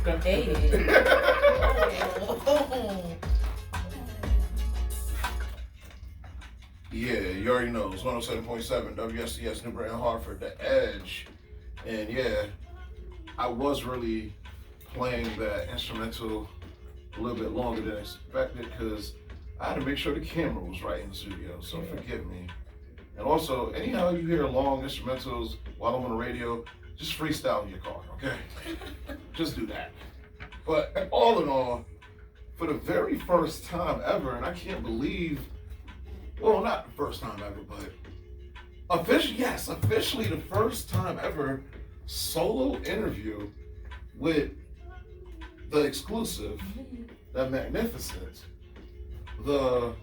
Hey. Yeah, you already know. It's 107.7 WFCS New Britain Hartford, The Edge. And yeah, I was really playing that instrumental a little bit longer than expected because I had to make sure the camera was right in the studio, so forgive me. And also, anyhow you hear long instrumentals while I'm on the radio, just freestyle in your car, okay? Just do that. But all in all, for the very first time ever, and I can't believe, well, not the first time ever, but officially the first time ever solo interview with the exclusive, the magnificent, the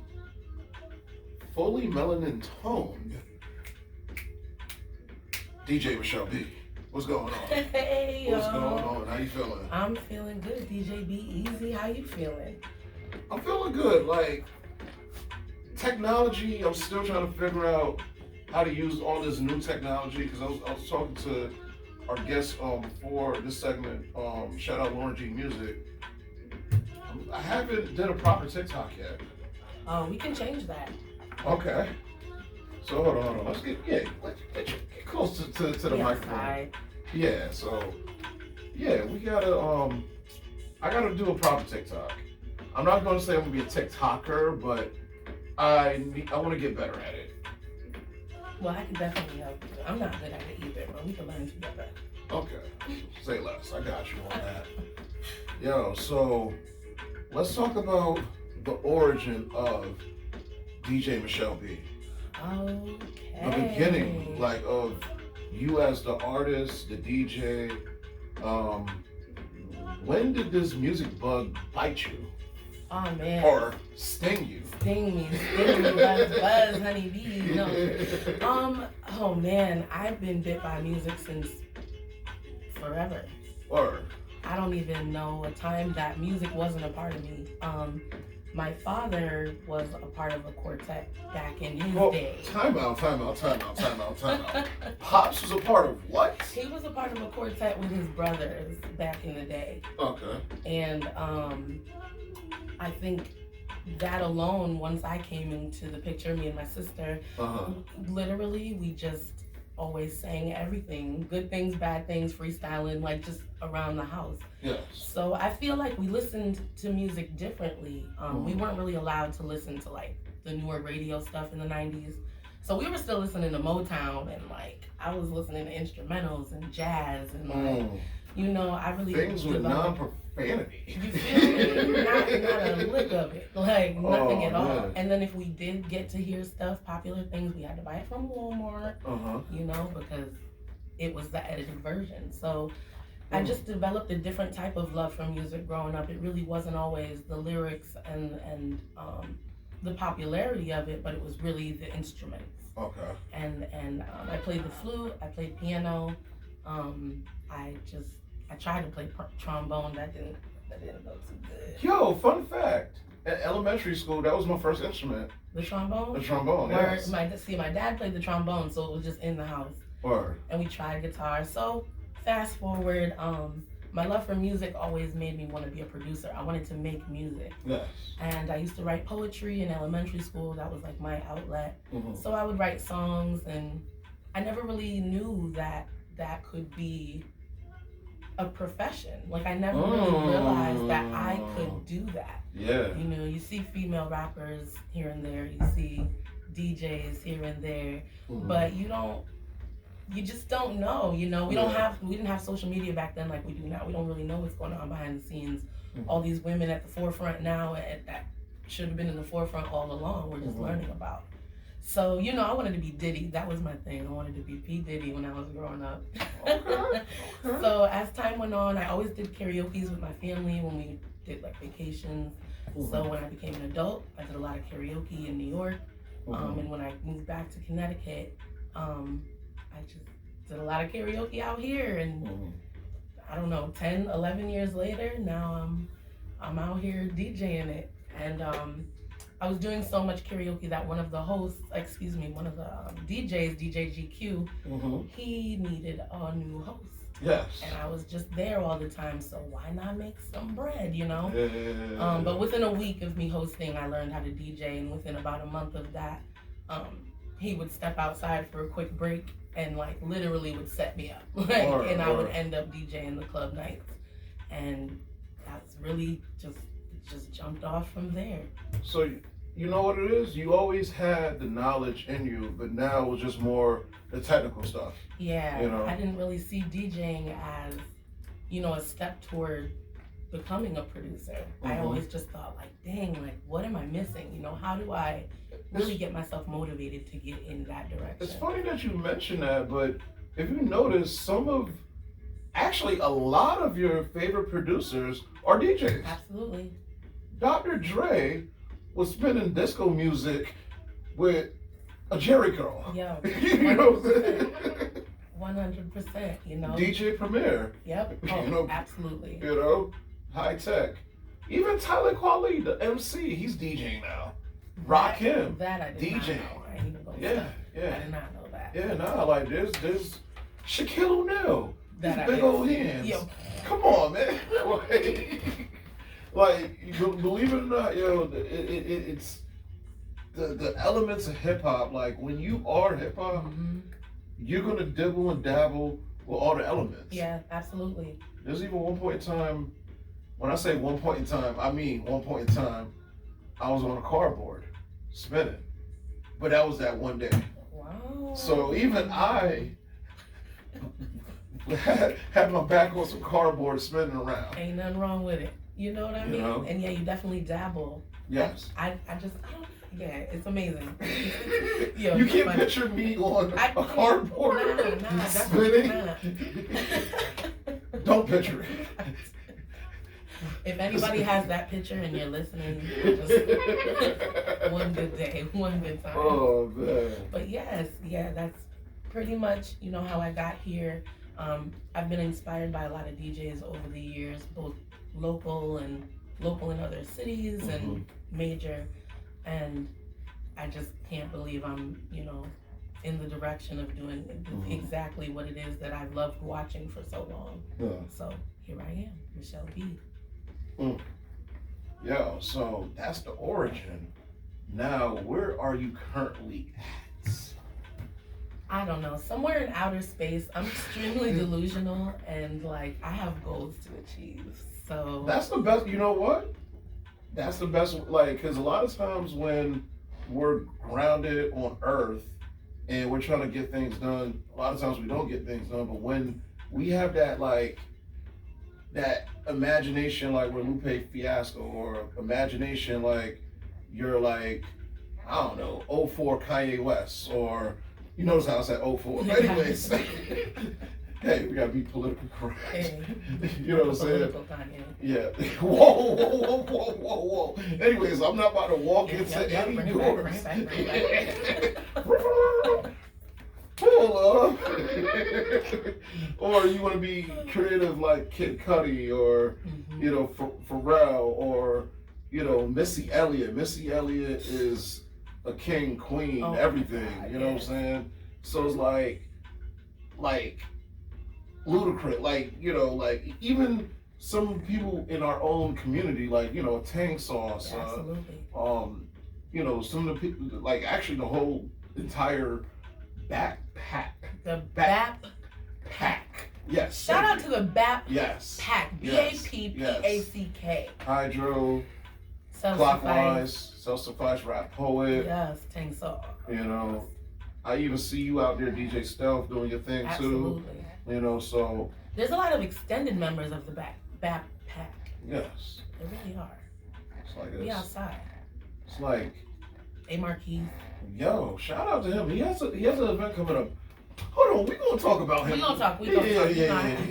fully melanin toned DJ Michelle B. What's going on? Hey, What's going on? How you feeling? I'm feeling good, DJ B Easy. How you feeling? I'm feeling good. Like, technology, I'm still trying to figure out how to use all this new technology because I was talking to our guest before this segment. Shout out Lauren G Music. I haven't did a proper TikTok yet. Oh, we can change that. Okay. So hold on. Let's get close to the microphone. Right. Yeah. So yeah, we gotta I gotta do a proper TikTok. I'm not gonna say I'm gonna be a TikToker, but I want to get better at it. Well, I can definitely help you. I'm not good at it either, but we can learn together. Okay. Say less. I got you on that. Yo, so let's talk about the origin of DJ Michelle B. Okay. The beginning, like, of you as the artist, the DJ. When did this music bug bite you? Oh man. Or sting you? Sting me, buzz, honey bee. No. Oh man, I've been bit by music since forever. Or I don't even know a time that music wasn't a part of me. My father was a part of a quartet back in his day. Time out. Pops was a part of what? He was a part of a quartet with his brothers back in the day. Okay. And I think that alone, once I came into the picture, me and my sister, literally we just always sang everything, good things, bad things, freestyling, like just around the house. Yes. So I feel like we listened to music differently. We weren't really allowed to listen to like the newer radio stuff in the 90s. So we were still listening to Motown, and like I was listening to instrumentals and jazz and like, you know, I really things with non-profanity. You feel me? Not a lick of it, like nothing at all. Man. And then if we did get to hear stuff, popular things, we had to buy it from Walmart, you know, because it was the edited version. So I just developed a different type of love for music growing up. It really wasn't always the lyrics and the popularity of it, but it was really the instruments. Okay. And I played the flute, I played piano. I tried to play trombone. That didn't go too good. Yo, fun fact. At elementary school, that was my first instrument. The trombone? The trombone, yes. My dad played the trombone, so it was just in the house. Word. And we tried guitar. So fast forward, my love for music always made me want to be a producer. I wanted to make music. Yes. And I used to write poetry in elementary school. That was like my outlet. So I would write songs, and I never really knew that could be a profession. Like I never really realized that I could do that. Yeah. You know, you see female rappers here and there, you see DJs here and there, but you just don't know, you know. We didn't have social media back then like we do now. We don't really know what's going on behind the scenes. All these women at the forefront now that should have been in the forefront all along, we're just learning about. So, you know, I wanted to be Diddy. That was my thing. I wanted to be P. Diddy when I was growing up. Okay. So as time went on, I always did karaoke's with my family when we did like vacations. So when I became an adult, I did a lot of karaoke in New York. And when I moved back to Connecticut, I just did a lot of karaoke out here. And I don't know, 10, 11 years later, now I'm out here DJing it. And I was doing so much karaoke that one of the DJs, DJ GQ, he needed a new host. Yes. And I was just there all the time, so why not make some bread, you know? Yeah. But within a week of me hosting, I learned how to DJ, and within about a month of that, he would step outside for a quick break and like literally would set me up, and I would end up DJing the club nights, and that's really just jumped off from there. So you know what it is? You always had the knowledge in you, but now it was just more the technical stuff. Yeah, you know? I didn't really see DJing as, a step toward becoming a producer. I always just thought like, dang, like what am I missing? How do I really get myself motivated to get in that direction? It's funny that you mention that, but if you notice, actually a lot of your favorite producers are DJs. Absolutely. Dr. Dre was spinning disco music with a Jerry curl. Yeah. You know what I'm saying? 100%, DJ Premier. Yep. Absolutely. High tech. Even Tyler Quali, the MC, he's DJing now. Rock him. That I did not know. I ain't even gonna yeah. I did not know that. Yeah, nah, like there's Shaquille O'Neal. That big old hands. Yo. Come on, man. Believe it or not, it's the elements of hip hop. Like when you are hip hop, you're gonna dibble and dabble with all the elements. Yeah, absolutely. There's even one point in time. When I say one point in time, I mean one point in time. I was on a cardboard spinning, but that was that one day. Wow. So even I had my back on some cardboard spinning around. Ain't nothing wrong with it. You know what I mean? And yeah, you definitely dabble. Yes. It's amazing. You can't picture me on a cardboard spinning. Don't picture it. If anybody has that picture and you're listening, just one good day, one good time. Oh man. But that's pretty much how I got here. I've been inspired by a lot of DJs over the years, both local in other cities and major, and I just can't believe I'm in the direction of doing exactly what it is that I've loved watching for so long. So here I am, Michelle B. So that's the origin. Now, where are you currently at? I don't know, somewhere in outer space. I'm extremely delusional, and I have goals to achieve. So that's the best. You know what? That's the best. Because a lot of times when we're grounded on Earth and we're trying to get things done, a lot of times we don't get things done. But when we have that that imagination, like with Lupe Fiasco, or imagination like you're I don't know, 04 Kanye West, or you notice how I said 04. Anyways, hey, we gotta be politically correct. Hey, you know what I'm saying? Kanye. Yeah. Whoa. Anyways, I'm not about to walk into any doors. Pull up. Or you want to be creative like Kid Cudi, or Pharrell, or Missy Elliott. Missy Elliott is a king, queen, everything. You know what I'm saying? So it's like Ludacris, even some people in our own community, Tang Sauce. Absolutely. Some of the people, actually the whole entire backpack. The backpack. Yes. Shout out to the BAP pack. BAPPACK. Hydro. Clockwise. Self-Suffice Rap Poet. Yes, Tang Sauce. I even see you out there, DJ Stealth, doing your thing too. Absolutely. So there's a lot of extended members of the BAP pack. Yes. There really are. It's like we outside. It's like A Marquis. Yo, shout out to him. He has an event coming up. Hold on, we gonna talk about him. We gonna talk. I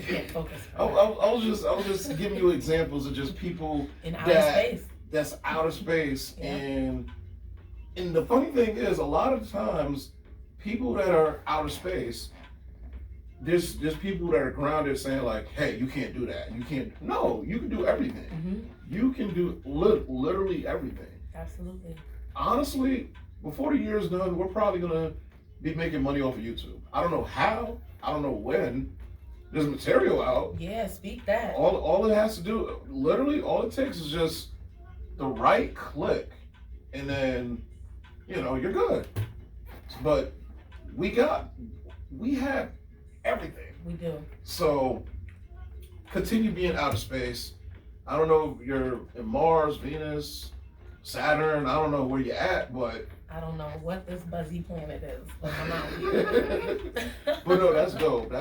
can't focus. I was just giving you examples of just people in outer space. That's outer space, and the funny thing is, a lot of times, people that are outer space, there's people that are grounded saying hey, you can't do that. You can't. No, you can do everything. You can do literally everything. Absolutely. Honestly, before the year's done, we're probably gonna be making money off of YouTube. I don't know how, I don't know when, There's material out. Yeah, speak that. All it has to do, literally, all it takes is just the right click, and then you're good. But we have everything. We do. So continue being out of space. I don't know if you're in Mars, Venus, Saturn. I don't know where you're at, but I don't know what this buzzy planet is, but I'm out here. but no, that's dope.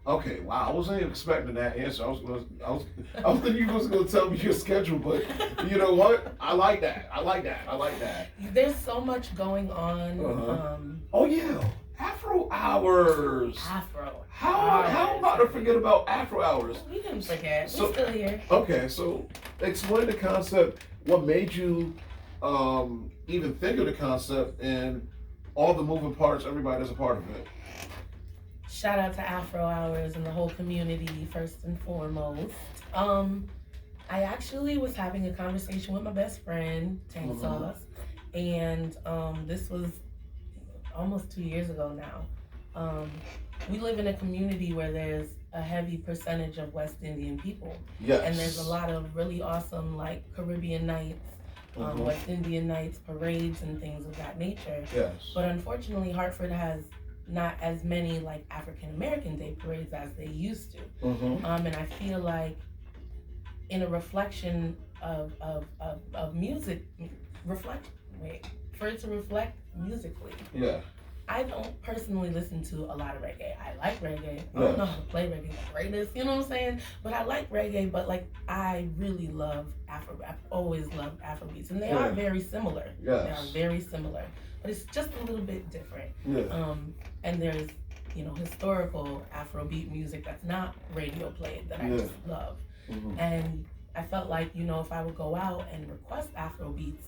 Okay, wow, I wasn't even expecting that answer. I was thinking you was gonna tell me your schedule, but you know what? I like that. There's so much going on. Uh-huh. Oh yeah, Afro Hours. Afro. How about to forget about Afro Hours? We didn't forget. We're still here. Okay, so explain the concept. What made you even think of the concept and all the moving parts? Everybody that's a part of it. Shout out to Afro Hours and the whole community, first and foremost. I actually was having a conversation with my best friend, Tank Sauce, and this was almost 2 years ago now. We live in a community where there's a heavy percentage of West Indian people. Yes. And there's a lot of really awesome, like, Caribbean nights, West Indian nights, parades, and things of that nature. Yes. But unfortunately, Hartford has not as many like African American Day parades as they used to. And I feel like in a reflection of music, for it to reflect musically. Yeah. I don't personally listen to a lot of reggae. I like reggae. I don't know how to play reggae the greatest, you know what I'm saying? But I like reggae, but like I really love Afro. I've always loved Afro beats, and they are very similar. Yes. They are very similar, but it's just a little bit different. Yeah. And there's historical Afrobeat music that's not radio played that I just love. And I felt like if I would go out and request Afrobeats,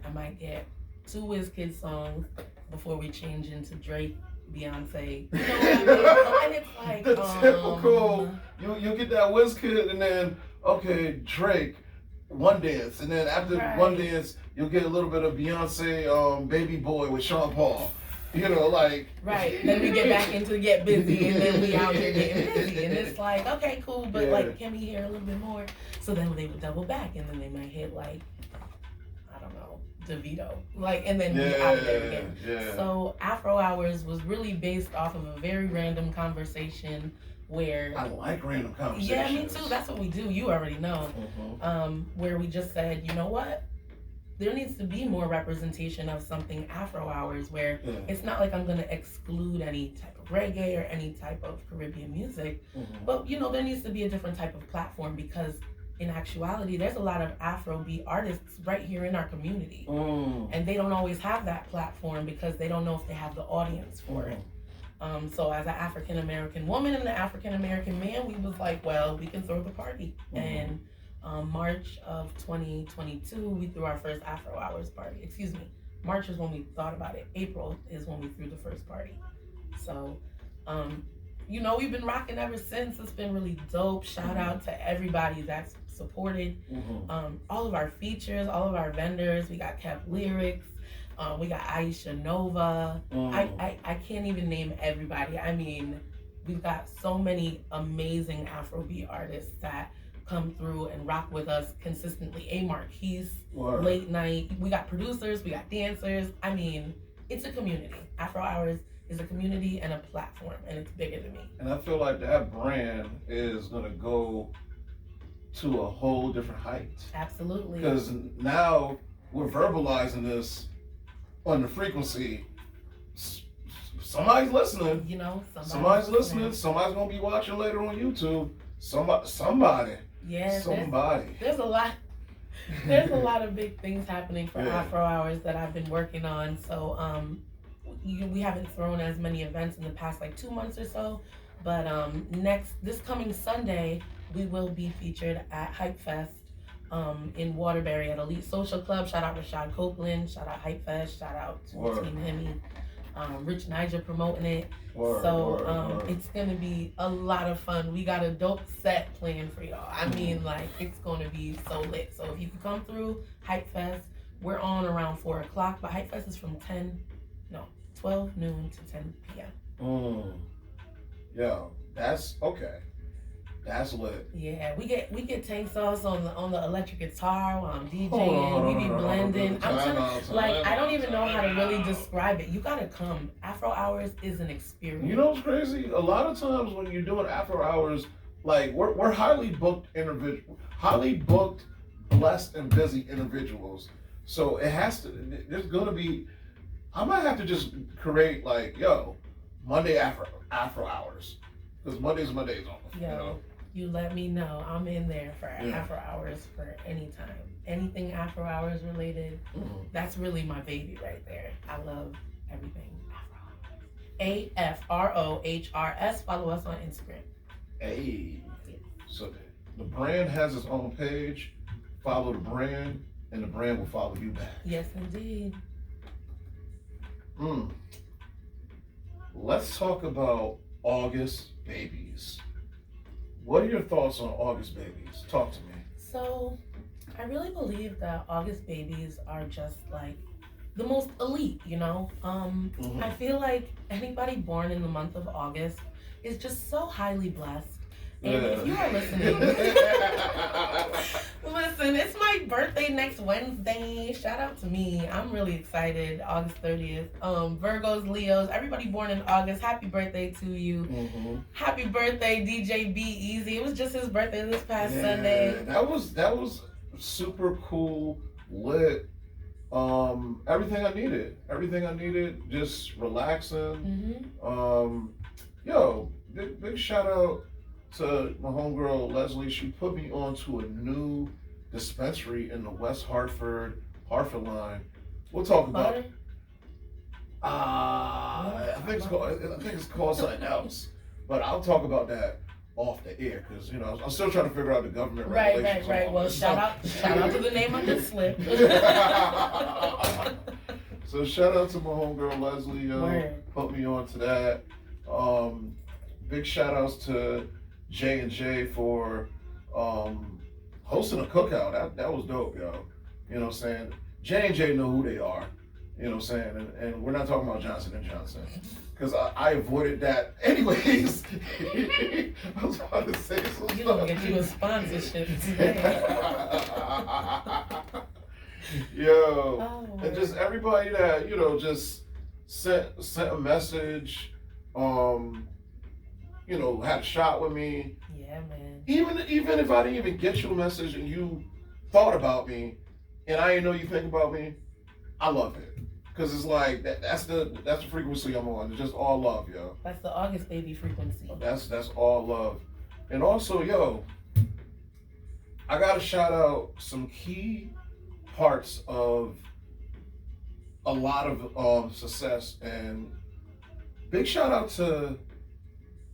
I might get 2 WizKid songs before we change into Drake, Beyonce. You know what I mean? And it's like the typical. You get that WizKid and then Drake, one dance, and then after one dance you'll get a little bit of Beyonce, Baby Boy with Sean Paul. Right. Then we get back into Get Busy, and then we out here getting busy, and it's like, okay, cool, but like, can we hear a little bit more? So then they would double back, and then they might hit like, I don't know, DeVito, and then be out of there again. Yeah. So Afro Hours was really based off of a very random conversation where I like random conversations. Yeah, me too. That's what we do. You already know. Where we just said, you know what? There needs to be more representation of something Afro Hours where it's not like I'm going to exclude any type of reggae or any type of Caribbean music, but there needs to be a different type of platform because in actuality, there's a lot of Afrobeat artists right here in our community. And they don't always have that platform because they don't know if they have the audience for it. So as an African American woman and an African American man, we was like, well, we can throw the party. And March of 2022, we threw our first Afro Hours party. Excuse me. March is when we thought about it. April is when we threw the first party. So, we've been rocking ever since. It's been really dope. Shout out to everybody that's supported. All of our features, all of our vendors. We got Kev Lyrics. We got Aisha Nova. I can't even name everybody. I mean, we've got so many amazing Afrobeat artists that come through and rock with us consistently. A Marquise, Late Night. We got producers, we got dancers. I mean, it's a community. Afro Hours is a community and a platform, and it's bigger than me. And I feel like that brand is gonna go to a whole different height. Absolutely. Because now we're verbalizing this on the frequency. Somebody's listening. Somebody's listening. Somebody's gonna be watching later on YouTube. Somebody. Yeah, somebody. There's a lot. There's a lot of big things happening for Afro Hours that I've been working on. So we haven't thrown as many events in the past 2 months or so, but this coming Sunday we will be featured at Hype Fest in Waterbury at Elite Social Club. Shout out Rashad Copeland. Shout out Hype Fest. Shout out to Team Hemi. Rich Niger promoting it. It's gonna be a lot of fun. We got a dope set planned for y'all. I mean, it's gonna be so lit. So if you can come through Hype Fest, we're on around 4 o'clock, but Hype Fest is from 12 noon to 10 p.m. Mm. Yo, that's okay. That's lit. Yeah, we get tank sauce on the electric guitar while I'm Hold DJing. We on, be hold on, blending. I'm time telling, out, like, time I don't out, even know how to time really out. describe it. You gotta come. Afro Hours is an You experience. know what's crazy? A lot of times when you're doing after hours, like we're highly booked highly booked, blessed and busy individuals. So it has to. There's gonna be. I might have to just create like, yo, Monday after hours, because Monday's off. You Yo, know. you let me know. I'm in there for Yeah. Afro Hours for any time. Anything Afro Hours related. Mm-hmm. That's really my baby right there. I love everything Afro Hours. AFROHRS. Follow us on Instagram. Hey. So the brand has its own page. Follow the brand, and the brand will follow you back. Yes, indeed. Let's talk about August babies. What are your thoughts on August babies? Talk to me. So, I really believe that August babies are just like the most elite, you know? I feel like anybody born in the month of August is just so highly blessed. And if you are listening, listen, it's my birthday next Wednesday. Shout out to me. I'm really excited. August 30th. Virgos, Leos, everybody born in August. Happy birthday to you. Mm-hmm. Happy birthday, DJ Be Easy. It was just his birthday this past Sunday. That was super cool, lit. Everything I needed. Everything I needed. Just relaxing. Mm-hmm. Yo, big shout out to my homegirl Leslie. She put me onto a new dispensary in the West Hartford line. We'll talk about it. I think it's called something else, but I'll talk about that off the air because I'm still trying to figure out the government regulations. Right. Well, shout out to the name of the slip. So shout out to my homegirl Leslie. Put me on to that. Big shout outs to J&J for hosting a cookout. That was dope, yo. You know what I'm saying? J&J know who they are. You know what I'm saying? And we're not talking about Johnson & Johnson. Because I avoided that anyways. I was about to say some You're going to get you a sponsorship today. Yo. And just everybody that, just sent a message, had a shot with me. Yeah, man. Even if I didn't even get you a message and you thought about me, and I didn't know you think about me, I love it. Cause it's like that's the frequency I'm on. It's just all love, yo. That's the August baby frequency. That's all love. And also, yo, I gotta shout out some key parts of a lot of success, and big shout out to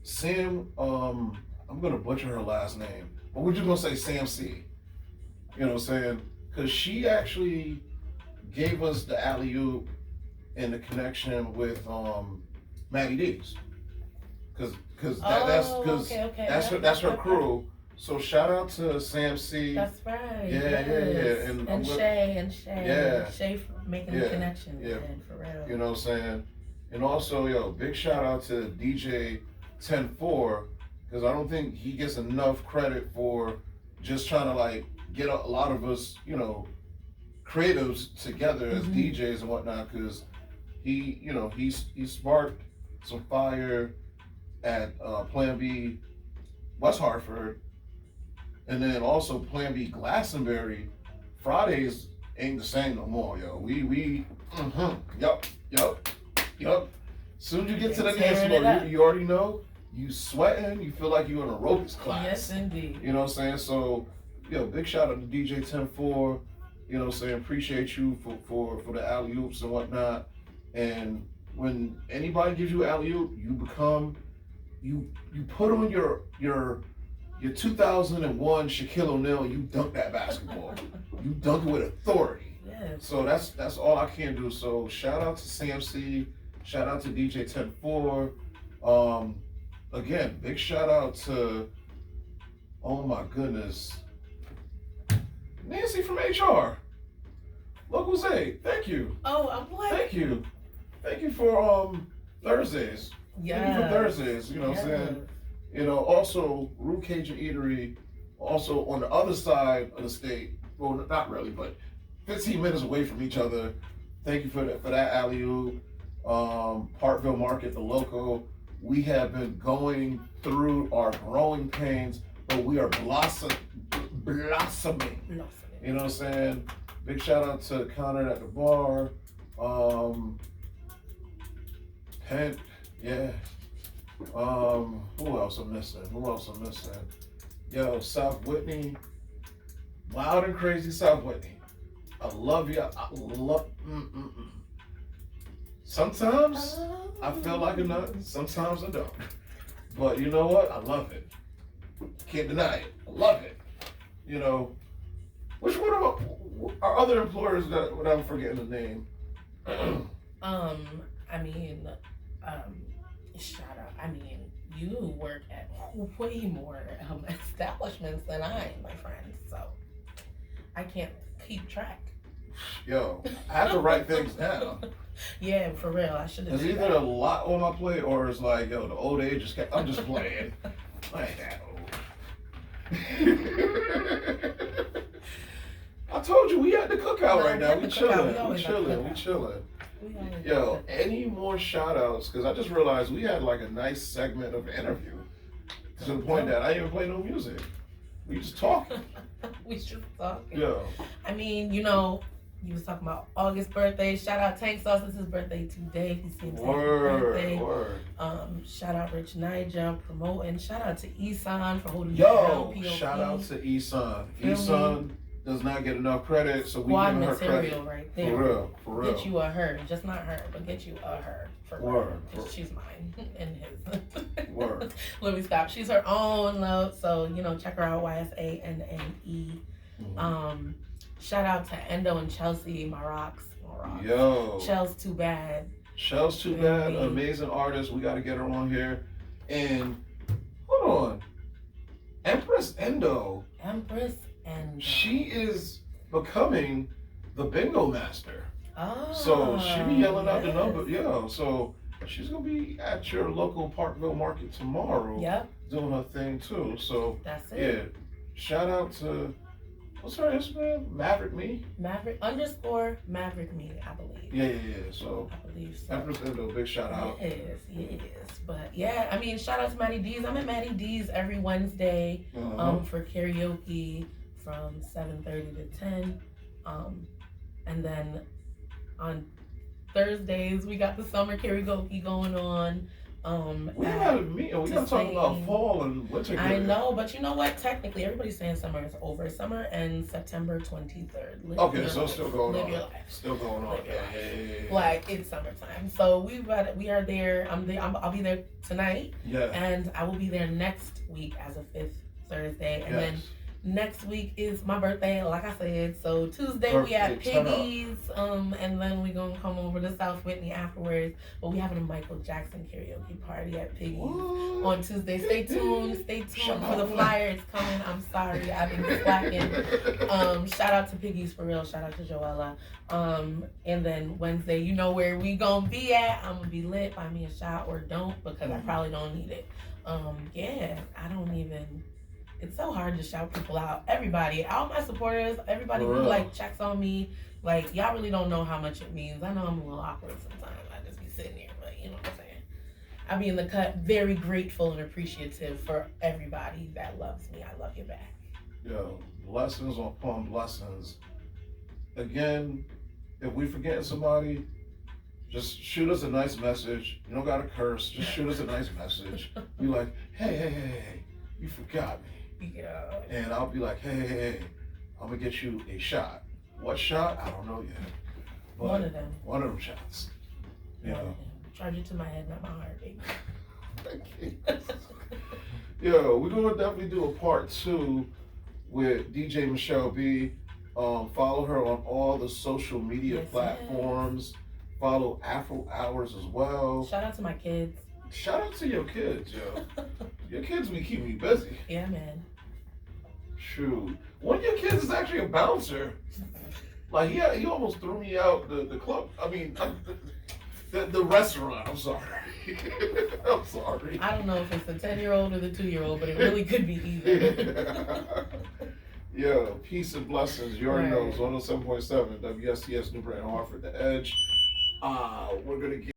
Sam. I'm gonna butcher her last name, but we're just gonna say Sam C. You know what I'm saying? Cause she actually gave us the alley-oop and the connection with Maddie D's, because that's her crew. So shout out to Sam C. That's right. Yeah. And Shay. Yeah. Shay for making the connection. Yeah. Man, for real. You know what I'm saying? And also, yo, big shout out to DJ 10-4, because I don't think he gets enough credit for just trying to like get a lot of us, creatives together as DJs and whatnot, because he sparked some fire at Plan B West Hartford, and then also Plan B Glastonbury. Fridays ain't the same no more, yo. Yup. Soon as you get to the dance floor, you already know, you sweating, you feel like you're in a aerobics class. Yes, indeed. You know what I'm saying? So, big shout out to DJ 10-4. You know what I'm saying? Appreciate you for the alley-oops and whatnot. And when anybody gives you alley-oop, you put on your 2001 Shaquille O'Neal, you dunk that basketball. You dunk it with authority. Yes. So that's all I can do. So shout out to Sam C. Shout out to DJ 10-4. Again, big shout out to, oh my goodness, Nancy from HR. Look, Jose, thank you. Oh, I'm like. Thank you for Thursdays. Thank you for Thursdays. You know what I'm saying? You know, also Root Cajun Eatery, also on the other side of the state. Well, not really, but 15 minutes away from each other. Thank you for that alley-oop. Parkville Market, the local. We have been going through our growing pains, but we are blossoming. You know what I'm saying? Big shout out to Connor at the bar. Pent, yeah. Who else I'm missing? Yo, South Whitney. Wild and crazy South Whitney. I love you. I love. Sometimes I feel like a nut. Sometimes I don't. But you know what? I love it. Can't deny it. I love it. You know, which one of our other employers that I'm forgetting the name? I mean, shout out. I mean, you work at way more establishments than I, my friend. So I can't keep track. Yo, I have to write things down. Yeah, for real. I should have. There's either a lot on my plate or it's like, yo, the old age is. I'm just playing. I ain't that old. I told you we at the cookout right now. We chilling. Yo, any more shout outs? Because I just realized we had like a nice segment of interview to the point that I didn't even play no music. We just talking. We just talking. Yo. I mean, you know, you was talking about August birthday. Shout out Tank Sauce. It's his birthday today. He's his birthday. Word. Shout out Rich Nija promoting. Shout out to Isan for holding Yo, down POP. shout out to Isan. Isan does not get enough credit, so we give her credit. Right there. For real. Get you a her, just not her, but get you a her. For Word. Real. She's mine and his. Word. Let me stop. She's her own love, so you know, check her out. YSANNE. Mm-hmm. Shout out to Endo and Chelsea, my rocks. Yo. Shell's too bad. Shell's too bad. Amazing artist. We got to get her on here. And hold on, Empress Endo. She is becoming the bingo master. Oh. So she be yelling out the number. Yeah. So she's gonna be at your local Parkville Market tomorrow. Yep. Doing her thing too. So that's it. Yeah. Shout out to what's her Instagram? Maverick Me. Maverick Me, I believe. Yeah. So I believe so. Empress Endo, big shout out. Yes. But yeah, I mean, shout out to Maddie D's. I'm at Maddie D's every Wednesday for karaoke from 7:30 to 10. And then on Thursdays we got the summer karaoke going on. We had a meeting. We gotta talk about fall and winter. I know, but you know what? Technically, everybody's saying summer is over. Summer ends September 23rd. Okay, so it's still going on. Live your life. Still going on. Yeah. Like it's summertime, so we are there. I'll be there tonight. Yeah. And I will be there next week as a fifth Thursday, and then next week is my birthday, like I said. So Tuesday we at Piggy's, and then we gonna come over to South Whitney afterwards. But we having a Michael Jackson karaoke party at Piggy's on Tuesday. Stay tuned for the flyer. It's coming. I'm sorry, I've been slacking. Shout out to Piggy's for real. Shout out to Joella. And then Wednesday, you know where we gonna be at. I'm gonna be lit. Buy me a shot or don't, because I probably don't need it. I don't even. It's so hard to shout people out. Everybody, all my supporters, everybody who like checks on me, like y'all really don't know how much it means. I know I'm a little awkward sometimes. I just be sitting here, but you know what I'm saying. I be in the cut, very grateful and appreciative for everybody that loves me. I love you back. Yo, blessings upon blessings. Again, if we forgetting somebody, just shoot us a nice message. You don't gotta curse. Just shoot us a nice message. Be like, hey, you forgot me. Yeah. And I'll be like, hey, I'm gonna get you a shot. What shot? I don't know yet. But one of them. One of them shots. You know. Charge it to my head, not my heart, baby. Thank you. Yo, we're gonna definitely do a part 2 with DJ Michelle B. Follow her on all the social media platforms. Follow Afro Hours as well. Shout out to my kids. Shout out to your kids, yo. Your kids be keeping you busy. Yeah, man. Shoot. One of your kids is actually a bouncer. Like, he almost threw me out the club. I mean, The restaurant. I'm sorry. I'm sorry. I don't know if it's the 10-year-old or the 2-year-old, but it really could be either. Yo, peace and blessings. You already know Right. it's 107.7 WSCS New Britain Hartford, The Edge. We're gonna get